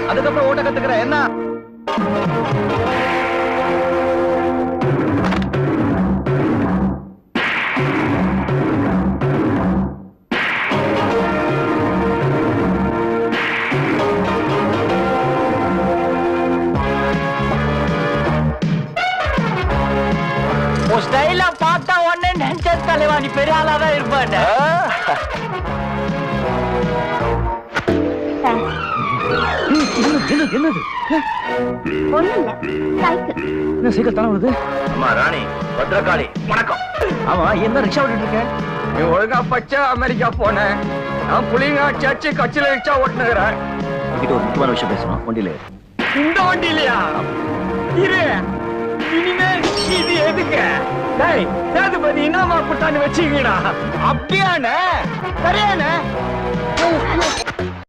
அதுக்கப்புறம் ஓட்ட கத்துக்கிறேன் என்ன? ஸ்டைலா பார்த்தா உடனே நினைச்ச தலைவா நீ பெரிய ஆளாதான் இருப்பாட்ட. என்னது என்ன சைக்கிள் தானே வருது? அம்மா ராணி பத்ரகாளி வணக்கம். ஆமா என்ன ரிக்ஷா ஓட்டிட்டு இருக்கேன்? நீ ஒழுங்கா பச்சை அமெரிக்கா போனேன். நான் புளிங்க சர்ச்சு கட்சியில ரிக்ஷா ஓட்டுனுகிறேன். உங்ககிட்ட ஒரு முக்கியமான விஷயம் பேசணும். வண்டியில இந்த வண்டியிலையா? இரு இனிமேல் இது எதுக்கு? டேய் சேதுபதி என்னமா குட்டான்னு வச்சுக்கீடா. அப்படியானே சரியானே.